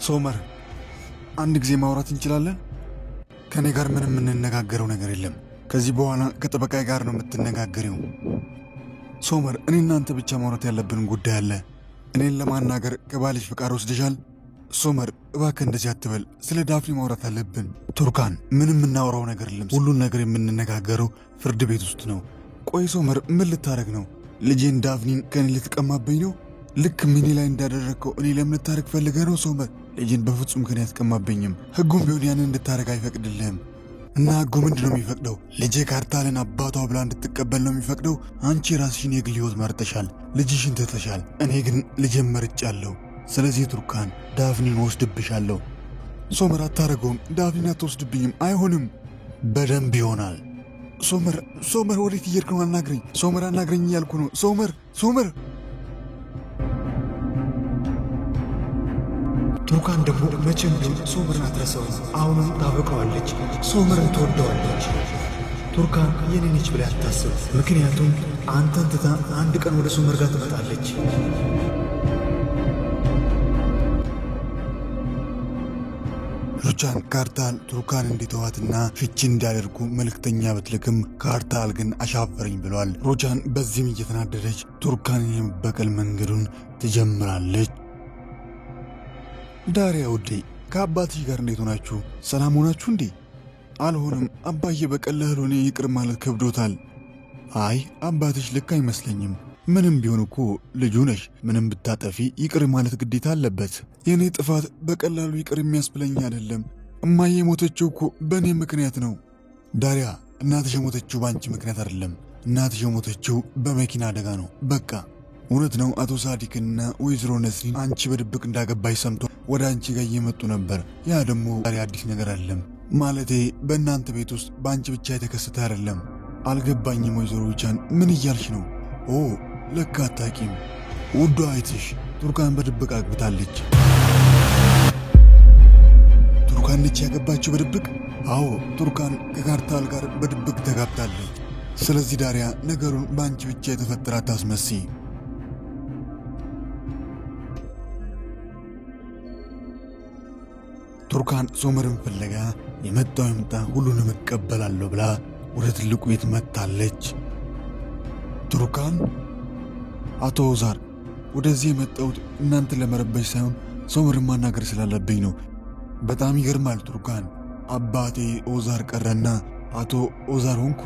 ሶመር አንድ ጊዜ ማውራት እንችላለን? ከኔ ጋር ምንም እንነጋገረው ነገር የለም። ከዚህ በኋላ ከጠበቃዬ ጋር ነው የምትነጋገሪው። ሶመር እኔ እናንተ ብቻ ማውራት ያለብን ጉዳይ አለ። እኔን ለማናገር ከባልሽ ፍቃድ ወስደሻል? ሶመር እባክህ እንደዚህ አትበል። ስለ ዳፍኒ ማውራት አለብን። ቱርካን ምንም እናወራው ነገር የለም። ሁሉን ነገር የምንነጋገረው ፍርድ ቤት ውስጥ ነው። ቆይ ሶመር ምን ልታረግ ነው? ልጄን ዳፍኒን ከኔ ልትቀማብኝ ነው? ልክ ሚኒ ላይ እንዳደረግከው እኔ ለምን ልታረግ ፈልገህ ነው? ሶመር ልጄን በፍጹም ከኔ አትቀማብኝም። ህጉም ቢሆን ያንን እንድታረግ አይፈቅድልህም። እና ህጉ ምንድነው የሚፈቅደው? ልጄ ካርታልን አባቷ ብላ እንድትቀበል ነው የሚፈቅደው። አንቺ ራስሽን የግል ህይወት መርጠሻል፣ ልጅሽን ትተሻል። እኔ ግን ልጄን መርጫለሁ። ስለዚህ ቱርካን ዳፍኒን ወስድብሻለሁ። ሶመር አታረገውም። ዳፍኒን አትወስድብኝም። አይሆንም። በደንብ ይሆናል። ሶመር ወዴት እየሄድክ ነው? አናግረኝ ሶመር፣ አናግረኝ እያልኩ ነው። ሶመር ቱርካን ደግሞ መቼም ቢሆን ሶመርን አትረሳውም። አሁንም ታበቀዋለች፣ ሶመርን ትወደዋለች። ቱርካን የኔ ነች ብላ አታስብ። ምክንያቱም አንተን ትታ አንድ ቀን ወደ ሶመር ጋር ትመጣለች። ሩቻን ካርታል ቱርካን እንዲተዋትና ፍቺ እንዲያደርጉ መልእክተኛ ብትልክም ካርታል ግን አሻፈረኝ ብሏል። ሩቻን በዚህም እየተናደደች ቱርካንን የመበቀል መንገዱን ትጀምራለች። ዳሪያ ውዴ፣ ከአባትሽ ጋር እንዴት ሆናችሁ? ሰላም ሆናችሁ እንዴ? አልሆነም። አባዬ በቀላሉ እኔ ይቅር ማለት ከብዶታል። አይ አባትሽ ልክ አይመስለኝም። ምንም ቢሆን እኮ ልጁ ነሽ። ምንም ብታጠፊ ይቅር ማለት ግዴታ አለበት። የኔ ጥፋት በቀላሉ ይቅር የሚያስብለኝ አይደለም። እማዬ የሞተችው እኮ በእኔ ምክንያት ነው። ዳሪያ፣ እናትሽ የሞተችው በአንቺ ምክንያት አይደለም። እናትሽ የሞተችው በመኪና አደጋ ነው። በቃ እውነት ነው። አቶ ሳዲቅና ወይዘሮ ነስሪን አንቺ በድብቅ እንዳገባሽ ሰምቶ ወደ አንቺ ጋር እየመጡ ነበር። ያ ደግሞ ዛሬ አዲስ ነገር አይደለም። ማለቴ በእናንተ ቤት ውስጥ በአንቺ ብቻ የተከሰተ አይደለም። አልገባኝም። ወይዘሮ ሩቻን ምን እያልሽ ነው? ኦ ለካ አታውቂም። ውዷ አይትሽ ቱርካን በድብቅ አግብታለች። ቱርካን ነች ያገባችው በድብቅ? አዎ ቱርካን ከካርታል ጋር በድብቅ ተጋብታለች። ስለዚህ ዳሪያ ነገሩን በአንቺ ብቻ የተፈጠረ አታስመስይ። ቱርካን ሶመርን ፍለጋ የመጣው ይምጣ ሁሉንም እቀበላለሁ ብላ ወደ ትልቁ ቤት መጥታለች። ቱርካን፣ አቶ ኦዛር ወደዚህ የመጣሁት እናንተን ለመረበሽ ሳይሆን ሶመርን ማናገር ስላለብኝ ነው። በጣም ይገርማል ቱርካን፣ አባቴ ኦዛር ቀረና አቶ ኦዛር ሆንኩ።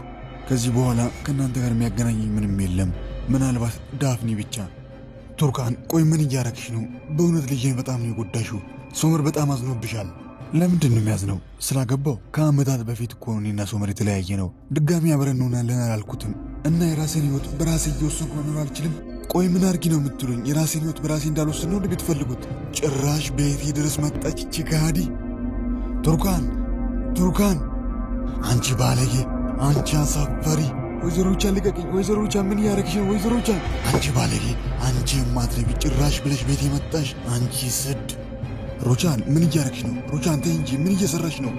ከዚህ በኋላ ከእናንተ ጋር የሚያገናኘኝ ምንም የለም፣ ምናልባት ዳፍኒ ብቻ። ቱርካን ቆይ ምን እያረግሽ ነው? በእውነት ልጄን በጣም ነው የጎዳሽው። ሶመር በጣም አዝኖብሻል። ለምንድን ነው የሚያዝነው? ስላገባው? ከዓመታት በፊት እኮ እኔና ሶመር የተለያየ ነው። ድጋሚ አብረን እንሆናለን አላልኩትም? እና የራሴን ህይወት በራሴ እየወሰንኩ መኖር አልችልም? ቆይ ምን አርጊ ነው የምትሉኝ? የራሴን ህይወት በራሴ እንዳልወስን ነው እንደምትፈልጉት? ጭራሽ ቤቴ ድረስ መጣች እቺ ከሃዲ ቱርካን! አንቺ ባለጌ! አንቺ አሳፋሪ! ወይዘሮ ሩቻን ልቀቅኝ! ወይዘሮ ሩቻን ምን እያረግሽ ነው? ወይዘሮ ሩቻን! አንቺ ባለጌ! አንቺ የማትረቢ ጭራሽ ብለሽ ቤቴ መጣሽ! አንቺ ስድ! ሩቻን ምን እያረግሽ ነው? ሩቻን ተይ እንጂ ምን እየሰራሽ ነው?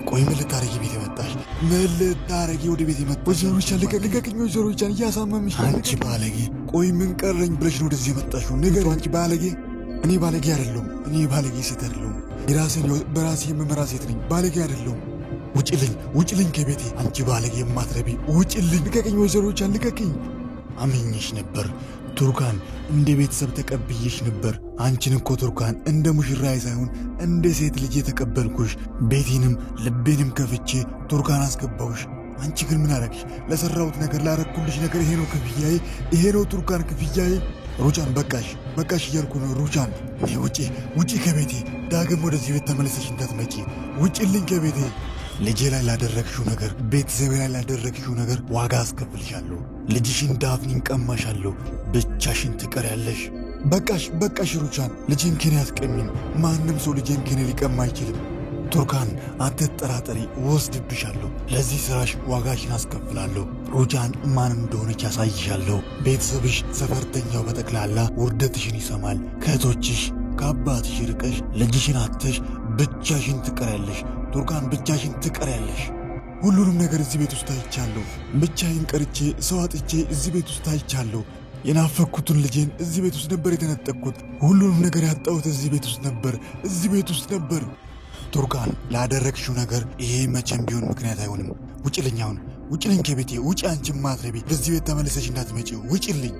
ቆይ ምን ልታረጊ ቤት መጣሽ? ምን ልታረጊ ወደ ቤት መጣሽ? ወይዘሮ ሩቻን ልቀቅኝ! ወይዘሮ ሩቻን እያሳመምሽ! አንቺ ባለጌ! ቆይ ምን ቀረኝ ብለሽ ነው ወደዚህ የመጣሽው? ንገሪኝ! አንቺ ባለጌ! እኔ ባለጌ አይደለሁም። እኔ ባለጌ ሴት አይደለሁም። የራሴን ህይወት በራሴ የምመራ ሴት ነኝ። ባለጌ አይደለሁም። ውጭልኝ ከቤቴ! አንቺ ባለጌ የማትረቢ ውጭልኝ! ልቀቅኝ! ወይዘሮ ሩቻን ልቀቅኝ! አምኜሽ ነበር ቱርካን፣ እንደ ቤተሰብ ተቀብዬሽ ነበር። አንቺን እኮ ቱርካን እንደ ሙሽራዬ ሳይሆን እንደ ሴት ልጅ ተቀበልኩሽ። ቤቴንም ልቤንም ከፍቼ ቱርካን አስገባውሽ። አንቺ ግን ምን አረግሽ? ለሰራሁት ነገር ላረኩልሽ ነገር ይሄ ነው ክፍያዬ። ይሄ ነው ቱርካን ክፍያዬ። ሩቻን በቃሽ እያልኩ ነው። ሩቻን ውጪ ከቤቴ! ዳግም ወደዚህ ቤት ተመለሰሽ እንዳትመጪ! ውጪልኝ ከቤቴ! ልጄ ላይ ላደረግሽው ነገር፣ ቤተሰቤ ላይ ላደረግሽው ነገር ዋጋ አስከፍልሻለሁ። ልጅሽን ዳፍኒን ቀማሻለሁ። ብቻሽን ትቀሪያለሽ። በቃሽ ሩቻን፣ ልጄን ከኔ አትቀሚም። ማንም ሰው ልጄን ከኔ ሊቀማ አይችልም። ቱርካን አትጠራጠሪ፣ ወስድብሻለሁ። ለዚህ ስራሽ ዋጋሽን አስከፍላለሁ። ሩቻን ማን እንደሆነች ያሳይሻለሁ። ቤተሰብሽ፣ ሰፈርተኛው በጠቅላላ ውርደትሽን ይሰማል። ከእህቶችሽ ከአባትሽ ርቀሽ ልጅሽን አጥተሽ ብቻሽን ትቀሪያለሽ። ቱርካን ብቻሽን ትቀሪያለሽ። ሁሉንም ነገር እዚህ ቤት ውስጥ አይቻለሁ። ብቻዬን ቀርቼ ሰው አጥቼ እዚህ ቤት ውስጥ አይቻለሁ። የናፈኩትን ልጄን እዚህ ቤት ውስጥ ነበር የተነጠቅኩት። ሁሉንም ነገር ያጣሁት እዚህ ቤት ውስጥ ነበር። ቱርካን ላደረግሽው ነገር ይሄ መቼም ቢሆን ምክንያት አይሆንም። ውጭልኝ፣ አሁን ውጭልኝ ከቤቴ ውጭ። አንቺም ማትረቢ በዚህ ቤት ተመለሰሽ እንዳትመጪ ውጭልኝ።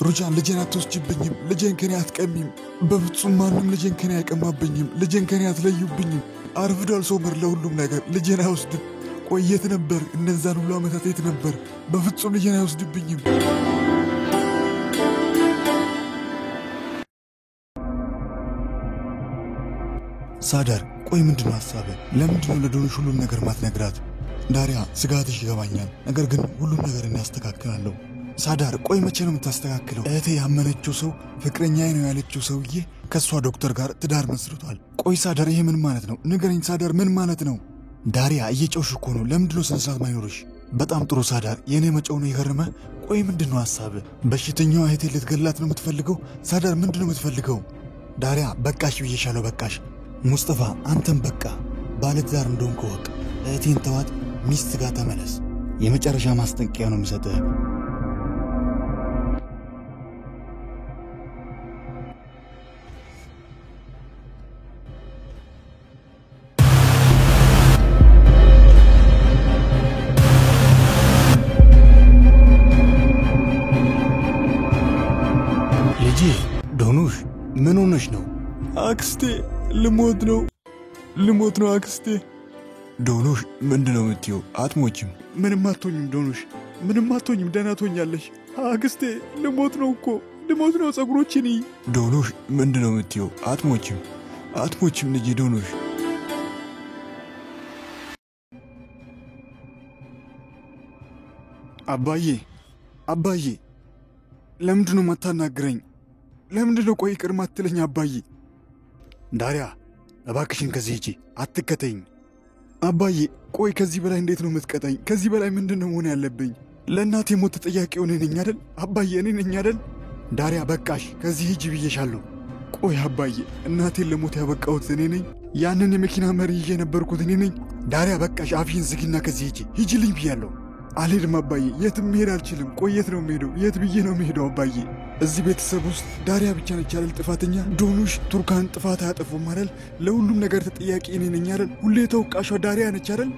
ሩጃን ልጄን አትወስጂብኝም፣ ልጄን ከኔ አትቀሚም። በፍጹም ማንም ልጄን ከኔ አይቀማብኝም፣ ልጄን ከኔ አትለዩብኝም። አርፍዷል ሶመር ለሁሉም ነገር። ልጄን አይወስድም። ቆይ የት ነበር? እነዛን ሁሉ ዓመታት የት ነበር? በፍጹም ልጄን አይወስድብኝም። ሳዳር ቆይ ምንድነው ሐሳብህ? ለምንድነው ለዶንሽ ሁሉም ነገር ማትነግራት? ዳሪያ ስጋትሽ ይገባኛል፣ ነገር ግን ሁሉም ነገር እናስተካክላለሁ። ሳዳር ቆይ መቼ ነው የምታስተካክለው? እህቴ ያመነችው ሰው ፍቅረኛዬ ነው ያለችው ሰውዬ ከሷ ዶክተር ጋር ትዳር መስርቷል። ቆይ ሳዳር ይሄ ምን ማለት ነው? ንገረኝ ሳዳር፣ ምን ማለት ነው? ዳሪያ እየጮሽ እኮ ነው። ለምንድነው ስነ ስርዓት ማይኖርሽ? በጣም ጥሩ ሳዳር፣ የኔ መጮህ ነው ይገርመ። ቆይ ምንድነው ሐሳብህ? በሽተኛዋ እህቴ ልትገላት ነው የምትፈልገው? ሳዳር ምንድነው የምትፈልገው? ዳሪያ በቃሽ ብዬሻለሁ፣ በቃሽ። ሙስጠፋ አንተም በቃ ባለትዳር እንደሆንክ ወቅ። እህቴን ተዋት፣ ሚስት ጋር ተመለስ። የመጨረሻ ማስጠንቀቂያ ነው የምሰጥህ። ልጄ ዶኑሽ ምን ሆነሽ ነው? አክስቴ ልሞት ነው አክስቴ። ዶኑሽ ምንድነው የምትይው? አትሞችም። ምንም አትሆኝም ዶኑሽ፣ ምንም አትሆኝም፣ ደህና ትሆኛለሽ። አክስቴ ልሞት ነው ጸጉሮችን። ዶኑሽ ምንድነው የምትይው? አትሞችም ልጄ ዶኑሽ። አባዬ ለምንድነው ማታናግረኝ? ለምንድነው ቆይ ይቅር ማትለኝ? አባዬ ዳሪያ እባክሽን ከዚህ ሂጂ፣ አትከተኝ። አባዬ ቆይ ከዚህ በላይ እንዴት ነው የምትቀጣኝ? ከዚህ በላይ ምንድነው መሆን ያለብኝ? ለእናቴ ሞት ተጠያቂው እኔ ነኝ አይደል? አባዬ እኔ ነኝ አይደል? ዳሪያ በቃሽ፣ ከዚህ ሂጂ ብዬሻለሁ። ቆይ አባዬ እናቴን ለሞት ያበቃሁት እኔ ነኝ? ያንን የመኪና መሪ ይዤ የነበርኩት እኔ ነኝ? ዳሪያ በቃሽ፣ አፍሽን ዝጊና ከዚህ ሂጂልኝ ብያለሁ። አልሄድም አባዬ፣ የትም መሄድ አልችልም። ቆይ የት ነው የምሄደው? የት ብዬ ነው የምሄደው አባዬ? እዚህ ቤተሰብ ውስጥ ዳሪያ ብቻ ነች አይደል ጥፋተኛ? ዶኑሽ ቱርካን ጥፋት አያጠፉም አይደል? ለሁሉም ነገር ተጠያቂ እኔ ነኝ አይደል? ሁሌ ተወቃሿ ዳሪያ ነች አይደል?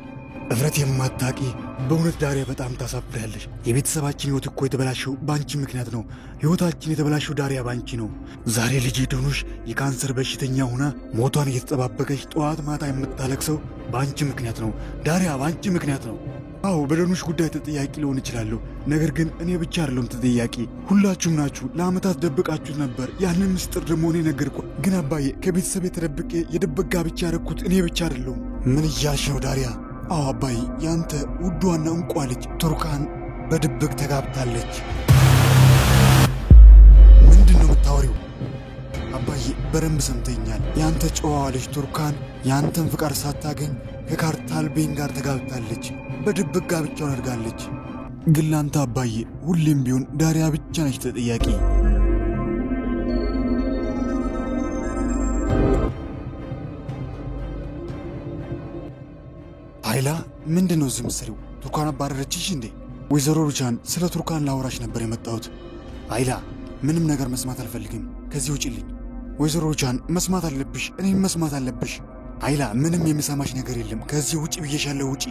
እፍረት የማታቂ በእውነት ዳሪያ በጣም ታሳፍሪያለሽ። የቤተሰባችን ሕይወት እኮ የተበላሸው በአንቺ ምክንያት ነው። ሕይወታችን የተበላሸው ዳሪያ ባንቺ ነው። ዛሬ ልጄ ዶኑሽ የካንሰር በሽተኛ ሆና ሞቷን እየተጠባበቀች ጠዋት ማታ የምታለቅሰው በአንቺ ምክንያት ነው ዳሪያ፣ በአንቺ ምክንያት ነው። አዎ በዶኑሽ ጉዳይ ተጠያቂ ልሆን እችላለሁ፣ ነገር ግን እኔ ብቻ አይደለሁም ተጠያቂ። ሁላችሁም ናችሁ። ለዓመታት ደብቃችሁት ነበር። ያንን ምስጢር ደግሞ እኔ ነገርኩ። ግን አባዬ ከቤተሰብ የተደብቄ የደበቅ ጋብቻ ያደረኩት እኔ ብቻ አይደለሁም። ምን እያልሽ ነው ዳሪያ? አዎ አባዬ፣ ያንተ ውዷና እንቋ ልጅ ቱርካን በድብቅ ተጋብታለች። ምንድን ነው የምታወሪው? አባዬ በደንብ ሰምተኛል። ያንተ ጨዋዋ ልጅ ቱርካን ያንተን ፍቃድ ሳታገኝ ከካርታል ቤን ጋር ተጋብታለች። በድብቅ ጋብቻውን አድርጋለች። ግን ላንተ አባዬ ሁሌም ቢሆን ዳሪያ ብቻ ነች ተጠያቂ። አይላ ምንድነው እዚህ የምትሰሪው? ቱርካን አባረረችሽ እንዴ? ወይዘሮ ሩቻን ስለ ቱርካን ላውራሽ ነበር የመጣሁት። አይላ ምንም ነገር መስማት አልፈልግም፣ ከዚህ ውጪልኝ። ወይዘሮ ሩቻን መስማት አለብሽ፣ እኔም መስማት አለብሽ። አይላ ምንም የምሰማሽ ነገር የለም፣ ከዚህ ውጪ ብዬሻለሁ፣ ውጪ።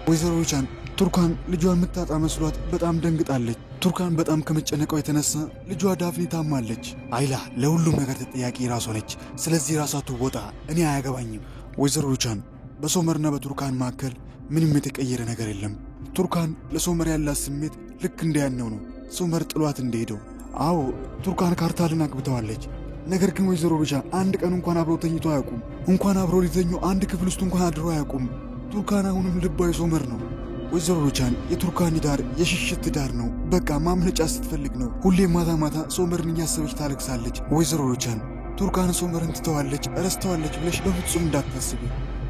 ወይዘሮ ሩቻን ቱርካን ልጇን የምታጣ መስሏት በጣም ደንግጣለች። ቱርካን በጣም ከመጨነቀው የተነሳ ልጇ ዳፍኒ ታማለች። አይላ ለሁሉም ነገር ተጠያቂ ራሷ ነች፣ ስለዚህ ራሷ ትወጣ፣ እኔ አያገባኝም። ወይዘሮ ሩቻን በሶመርና በቱርካን መካከል ምንም የተቀየረ ነገር የለም። ቱርካን ለሶመር ያላት ስሜት ልክ እንደያነው ነው፣ ሶመር ጥሏት እንደሄደው። አዎ ቱርካን ካርታልን አግብተዋለች። ነገር ግን ወይዘሮ ሩቻን አንድ ቀን እንኳን አብረው ተኝቶ አያውቁም። እንኳን አብረው ሊተኙ አንድ ክፍል ውስጥ እንኳን አድረው አያውቁም። ቱርካን አሁንም ልባዊ ሶመር ነው። ወይዘሮ ሩቻን የቱርካን ዳር የሽሽት ዳር ነው። በቃ ማምለጫ ስትፈልግ ነው። ሁሌ ማታ ማታ ሶመርን እያሰበች ታለቅሳለች። ወይዘሮ ሩቻን ቱርካን ሶመርን ትተዋለች፣ ረስተዋለች ብለሽ በፍጹም እንዳታስቢ።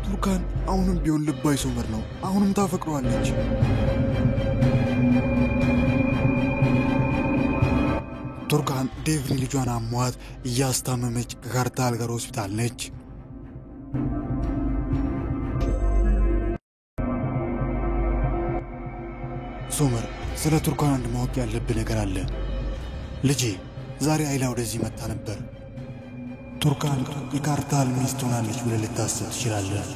ቱርካን አሁንም ቢሆን ልባዊ ሶመር ነው። አሁንም ታፈቅረዋለች። ቱርካን ዴቭኒ ልጇን አሟት እያስታመመች ከካርታል ጋር ሆስፒታል ነች። ሶመር ስለ ቱርካን አንድ ማወቅ ያለብህ ነገር አለ። ልጄ ዛሬ አይላ ወደዚህ መጣ ነበር። ቱርካን የካርታል ሚስት ሆናለች ብለህ ልታስብ ትችላለህ።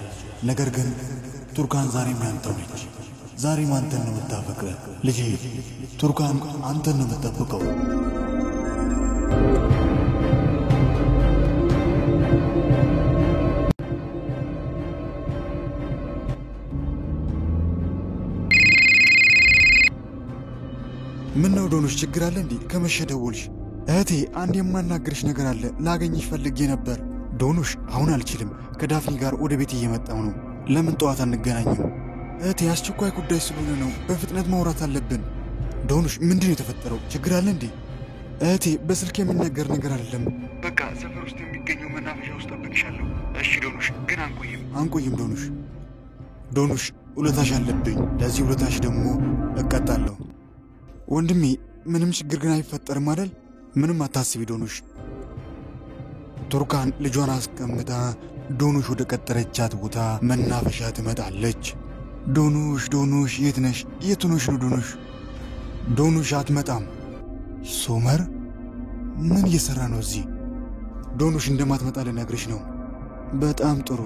ነገር ግን ቱርካን ዛሬም ያንተው ነች። ዛሬም አንተን ነው የምታፈቅረህ። ልጄ ቱርካን አንተን ነው የምትጠብቀው። ምን ነው ዶኑሽ ችግር አለ እንዴ? ከመሸ ደወልሽ? እህቴ አንድ የማናግርሽ ነገር አለ። ላገኝሽ ፈልጌ ነበር። ዶኑሽ አሁን አልችልም። ከዳፍኒ ጋር ወደ ቤት እየመጣው ነው። ለምን ጠዋት አንገናኝም? እህቴ አስቸኳይ ጉዳይ ስለሆነ ነው። በፍጥነት ማውራት አለብን። ዶኑሽ ምንድን ነው የተፈጠረው? ችግር አለ እንዴ? እህቴ በስልክ የሚነገር ነገር አይደለም። በቃ ሰፈር ውስጥ የሚገኘው መናፈሻ ውስጥ ጠብቅሻለሁ። እሺ ዶኑሽ፣ ግን አንቆይም ዶኑሽ ውለታሽ አለብኝ። ለዚህ ውለታሽ ደግሞ እቀጣለሁ። ወንድሜ ምንም ችግር ግን አይፈጠርም አይደል? ምንም አታስቢ ዶኑሽ። ቱርካን ልጇን አስቀምጣ ዶኑሽ ወደ ቀጠረቻት ቦታ መናፈሻ ትመጣለች። ዶኑሽ የት ነሽ? የት ሆነሽ ነው ዶኑሽ? ዶኑሽ አትመጣም። ሶመር ምን እየሰራ ነው እዚህ? ዶኑሽ እንደማትመጣ ልነግርሽ ነው። በጣም ጥሩ።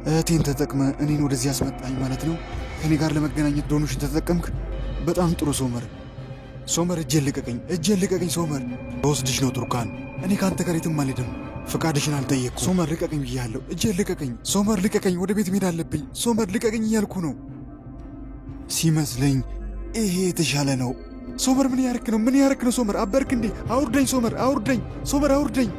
እህቴን ተጠቅመ እኔን ወደዚህ አስመጣኝ ማለት ነው? ከኔ ጋር ለመገናኘት ዶኑሽን ተጠቀምክ? በጣም ጥሩ ሶመር እጄን ልቀቀኝ ሶመር። በወስድሽ ነው ቱርካን። እኔ ካንተ ጋር የትም አልሄድም። ፍቃድሽን አልጠየቅኩም። ሶመር ልቀቀኝ ብያለሁ። እጄን ልቀቀኝ ሶመር፣ ልቀቀኝ። ወደ ቤት መሄድ አለብኝ ሶመር፣ ልቀቀኝ እያልኩ ነው። ሲመስለኝ ይሄ የተሻለ ነው። ሶመር ምን ያረክ ነው ሶመር? አበርክ እንዴ? አውርደኝ ሶመር፣ አውርደኝ።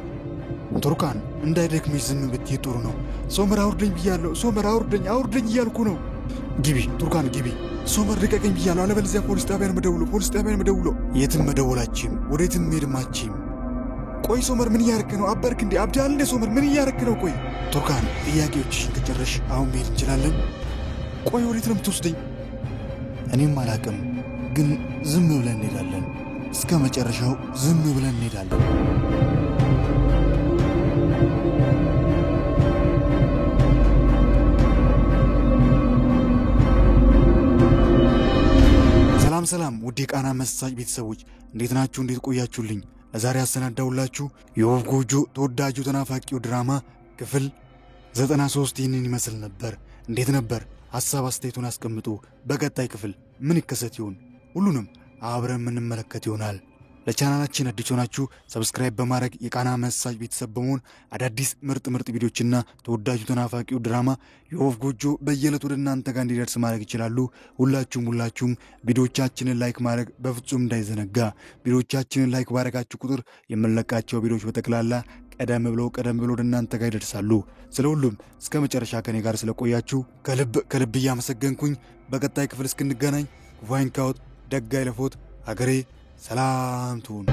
ቱርካን እንዳይደክምሽ ዝም ብትይ ጥሩ ነው። ሶመር አውርደኝ ብያለሁ። ሶመር አውርደኝ እያልኩ ነው። ግቢ ቱርካን ግቢ። ሶመር ልቀቀኝ ብያለሁ። አለበለዚያ ፖሊስ ጣቢያን መደውሎ። የትም መደወላችም ወዴትም ሄድማችም። ቆይ ሶመር ምን እያረክ ነው? አበርክ እንዴ? አብዳል እንዴ ሶመር? ምን እያረክ ነው? ቆይ ቱርካን ጥያቄዎችሽን ከጨረሽ አሁን መሄድ እንችላለን። ቆይ ወዴት ነው የምትወስደኝ? እኔም አላቅም፣ ግን ዝም ብለን እንሄዳለን። እስከ መጨረሻው ዝም ብለን እንሄዳለን። ሰላም ውድ የቃና መሳጭ ቤተሰቦች እንዴት ናችሁ? እንዴት ቆያችሁልኝ? ለዛሬ ያሰናዳውላችሁ የወፍ ጎጆ ተወዳጁ ተናፋቂው ድራማ ክፍል 93 ይህንን ይመስል ነበር። እንዴት ነበር? ሐሳብ አስተያየቱን አስቀምጡ። በቀጣይ ክፍል ምን ይከሰት ይሆን? ሁሉንም አብረን የምንመለከት ይሆናል። ለቻናላችን አዲስ ሆናችሁ ሰብስክራይብ በማድረግ የቃና መሳጭ ቤተሰብ በመሆን አዳዲስ ምርጥ ቪዲዮችና ተወዳጁ ተናፋቂው ድራማ የወፍ ጎጆ በየዕለቱ ወደ እናንተ ጋር እንዲደርስ ማድረግ ይችላሉ። ሁላችሁም ቪዲዮቻችንን ላይክ ማድረግ በፍጹም እንዳይዘነጋ። ቪዲዮቻችንን ላይክ ባደረጋችሁ ቁጥር የምንለቃቸው ቪዲዮች በጠቅላላ ቀደም ብሎ ወደ እናንተ ጋር ይደርሳሉ። ስለሁሉም እስከ መጨረሻ ከኔ ጋር ስለቆያችሁ ከልብ እያመሰገንኩኝ በቀጣይ ክፍል እስክንገናኝ ቫይንካውት ደጋይ ለፎት አገሬ ሰላም ትሁን።